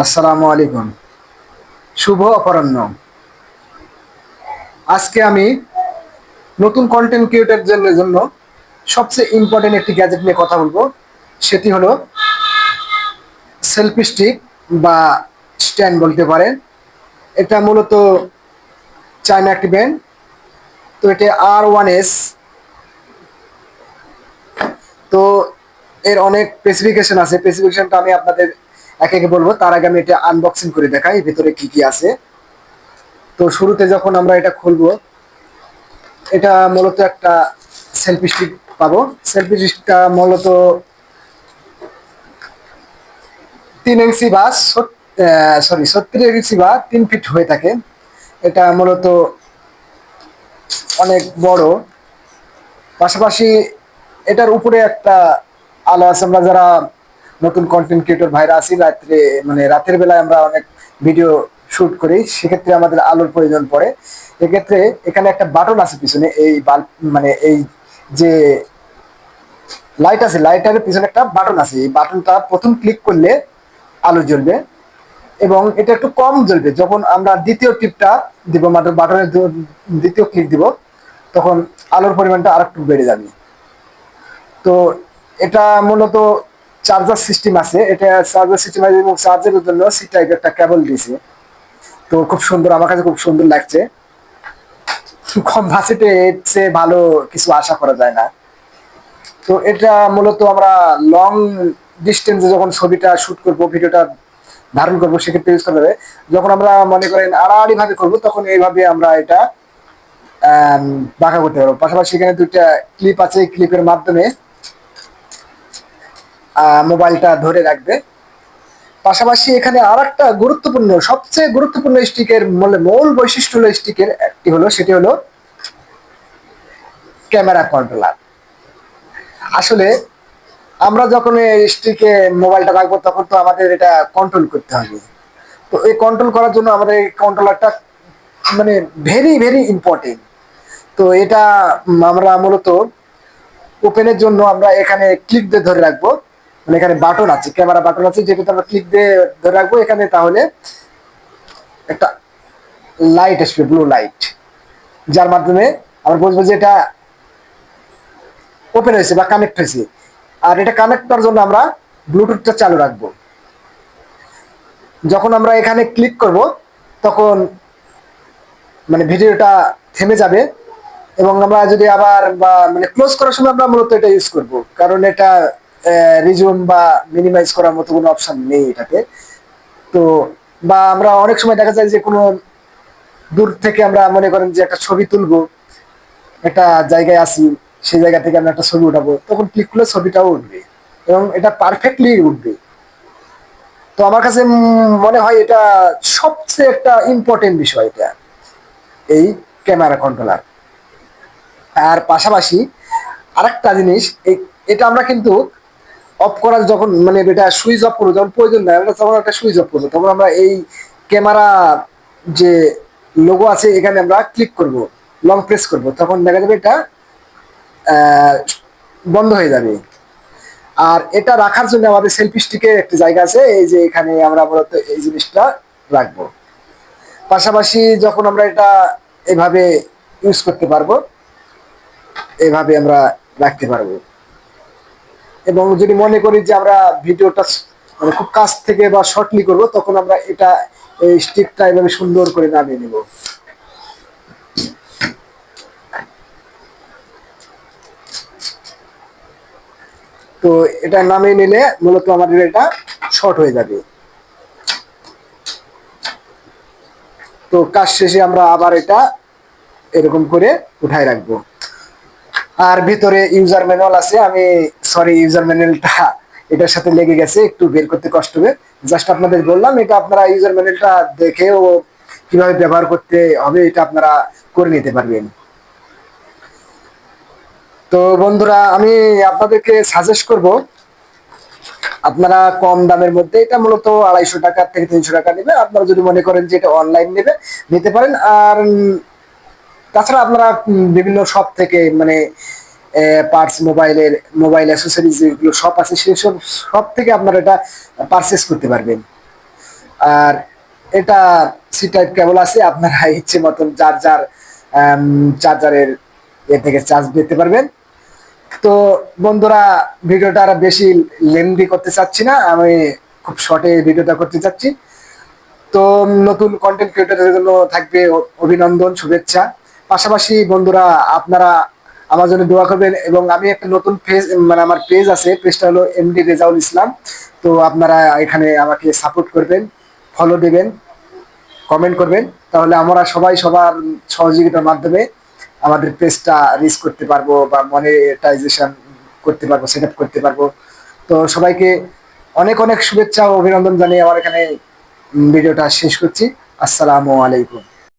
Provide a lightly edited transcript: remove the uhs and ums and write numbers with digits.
আসসালামু আলাইকুম। শুভ অপরাহ্ন। আজকে আমি নতুন কন্টেন্ট ক্রিয়েটরদের জন্য সবচেয়ে ইম্পর্টেন্ট একটি গ্যাজেট নিয়ে কথা বলবো। সেটি হলো সেলফি স্টিক বা স্ট্যান্ড বলতে পারেন। এটা মূলত চায়না একটি ব্র্যান্ড। তো এটা R1S। তো এর অনেক স্পেসিফিকেশন আছে, স্পেসিফিকেশনটা আমি আপনাদের একে একে বলবো। তার আগে আমি এটা আনবক্সিং করে দেখাই ভিতরে কি কি আছে। তো শুরুতে যখন আমরা এটা খুলবো, এটা মূলত একটা সেলফি স্টিক পাবো। সেলফি স্টিকটা মূলত 3 ইঞ্চি বা 36 ইঞ্চি বা 3 ফিট হয়ে থাকে। এটা মূলত অনেক বড়। পাশাপাশি এটার উপরে একটা আলো আছে। আমরা যারা নতুন কন্টেন্ট ক্রিয়েটর ভাইরা আছি, রাত্রে মানে রাতের বেলায় আমরা অনেক ভিডিও শুট করি, সেক্ষেত্রে আমাদের আলোর প্রয়োজন পড়ে। এক্ষেত্রে এখানে একটা বাটন আছে পিছনে, এই বাল্ব মানে এই যে লাইট আছে, লাইটারের পিছনে একটা বাটন আছে। এই বাটনটা প্রথম ক্লিক করলে আলো জ্বলবে এবং এটা একটু কম জ্বলবে। যখন আমরা দ্বিতীয় টিপটা দিব, মাত্র বাটনের দ্বিতীয় ক্লিক দিব, তখন আলোর পরিমাণটা আর একটু বেড়ে যাবে। তো এটা মূলত চার্জার সিস্টেম আছে। এটা চার্জার সিস্টেম আছে এবং চার্জারের জন্য সি টাইপ একটা কেবল দিয়েছে। তো খুব সুন্দর, আমার কাছে খুব সুন্দর লাগছে। কম বাজেটে এর চেয়ে ভালো কিছু আশা করা যায় না। তো এটা মূলত আমরা লং ডিস্টেন্সে যখন ছবিটা শুট করব, ভিডিওটা ধারণ করবো, সেক্ষেত্রে ইউজ করা যাবে। যখন আমরা মনে করেন আড়াআড়ি ভাবে করবো, তখন এইভাবে আমরা এটা বাঁকা করতে পারবো। পাশাপাশি এখানে দুইটা ক্লিপ আছে, এই ক্লিপের মাধ্যমে মোবাইলটা ধরে রাখবে। পাশাপাশি এখানে আর একটা গুরুত্বপূর্ণ, সবচেয়ে গুরুত্বপূর্ণ স্টিকের মূল বৈশিষ্ট্য হলো, স্টিকের একটি হলো, সেটি হলো ক্যামেরা কন্ট্রোলার। আসলে আমরা যখন এই স্টিকে মোবাইলটা রাখবো, তখন তো আমাদের এটা কন্ট্রোল করতে হবে। তো এই কন্ট্রোল করার জন্য আমাদের এই কন্ট্রোলারটা মানে ভেরি ভেরি ইম্পর্টেন্ট। তো এটা আমরা মূলত ওপেনের জন্য আমরা এখানে ক্লিক দিয়ে ধরে রাখবো। মানে এখানে বাটন আছে, ক্যামেরা বাটন আছে, যেটাতে আমরা ক্লিক দিয়ে ধরে রাখবো এখানে। তাহলে একটা লাইট আসবে, ব্লু লাইট, যার মাধ্যমে আমরা বুঝবো যে এটা ওপেন হয়েছে বা কানেক্ট হয়েছে। আর এটা কানেক্ট করার জন্য আমরা ব্লুটুথটা চালু রাখবো। যখন আমরা এখানে ক্লিক করব, তখন মানে ভিডিওটা থেমে যাবে এবং আমরা যদি আবার বা মানে ক্লোজ করার সময় আমরা মূলত এটা ইউজ করব, কারণ এটা রিজুম বা মিনিমাইজ করার মতো কোনো অপশন নেই এটাতে। তো বা আমরা অনেক সময় দেখা যায় যে কোনো দূর থেকে আমরা মনে করেন যে একটা ছবি তুলবো, একটা জায়গায় আসি, সেই জায়গা থেকে আমরা একটা ছবি উঠাবো, তখন ক্লিক করলে ছবিটাও উঠবে এবং এটা পারফেক্টলি উঠবে। তো আমার কাছে মনে হয় এটা সবচেয়ে একটা ইম্পর্টেন্ট বিষয়, এটা এই ক্যামেরা কন্ট্রোলার। আর পাশাপাশি আরেকটা জিনিস, এটা আমরা কিন্তু অফ করার যখন মানে এটা সুইচ অফ করবো, যখন প্রয়োজন নেই আমরা তখন একটা সুইচ অফ করবো, তখন আমরা এই ক্যামেরা যে লোগো আছে এখানে আমরা ক্লিক করব, লং প্রেস করব, তখন দেখা যাবে এটা আহ, বন্ধ হয়ে যাবে। আর এটা রাখার জন্য আমাদের সেলফি স্টিকের একটা জায়গা আছে, এই যে এখানে আমরা মূলত এই জিনিসটা রাখবো। পাশাপাশি যখন আমরা এটা এভাবে ইউজ করতে পারবো, এভাবে আমরা রাখতে পারবো। এবং যদি মনে করি যে আমরা ভিডিওটা মানে খুব কাছ থেকে বা শর্টলি করব, তখন আমরা এটা এই স্টিকটা এভাবে সুন্দর করে নামিয়ে নেব। তো এটা নামিয়ে নিলে মূলত আমাদের এটা শর্ট হয়ে যাবে। তো কাজ শেষে আমরা আবার এটা এরকম করে উঠায় রাখবো। আর ভিতরে ইউজার ম্যানুয়াল আছে। আমি সরি, ইউজার ম্যানুয়ালটা এটার সাথে লেগে গেছে, একটু বের করতে কষ্ট হবে। জাস্ট আপনাদের বললাম, এটা আপনারা ইউজার ম্যানুয়ালটা দেখেও কিভাবে ব্যবহার করতে হবে এটা আপনারা করে নিতে পারবেন। তো বন্ধুরা, আমি আপনাদেরকে সাজেস্ট করব, আপনারা কম দামের মধ্যে, এটা মূলত 250 টাকা থেকে 300 টাকা নেবে। আপনারা যদি মনে করেন যে এটা অনলাইন নেবে, নিতে পারেন। আর তাছাড়া আপনারা বিভিন্ন শপ থেকে মানে পার্টস, মোবাইল অ্যাসেসরিজ যেগুলো শপ আছে, সেই সব শপ থেকে আপনারা এটা পারচেস করতে পারবেন। আর এটা সি টাইপ কেবল আছে, আপনারা ইচ্ছে মতন যার যার চার্জারের এ থেকে চার্জ দিতে পারবেন। তো বন্ধুরা, ভিডিওটা আর বেশি লেন্দি করতে চাচ্ছি না, আমি খুব শর্টে ভিডিওটা করতে চাচ্ছি। তো নতুন কন্টেন্ট ক্রিয়েটরদের জন্য থাকবে অভিনন্দন, শুভেচ্ছা। পাশাপাশি বন্ধুরা, আপনারা আমার জন্য দোয়া করবেন। এবং আমি একটা নতুন পেজ, মানে আমার পেজ আছে, পেজটা হলো এমডি রেজাউল ইসলাম। তো আপনারা এখানে আমাকে সাপোর্ট করবেন, ফলো দেবেন, কমেন্ট করবেন, তাহলে আমরা সবাই সবার সহযোগিতার মাধ্যমে আমাদের পেজটা রিচ করতে পারবো বা মনিটাইজেশন করতে পারবো, সেট আপ করতে পারবো। তো সবাইকে অনেক অনেক শুভেচ্ছা ও অভিনন্দন জানিয়ে আমার এখানে ভিডিওটা শেষ করছি। আসসালামু আলাইকুম।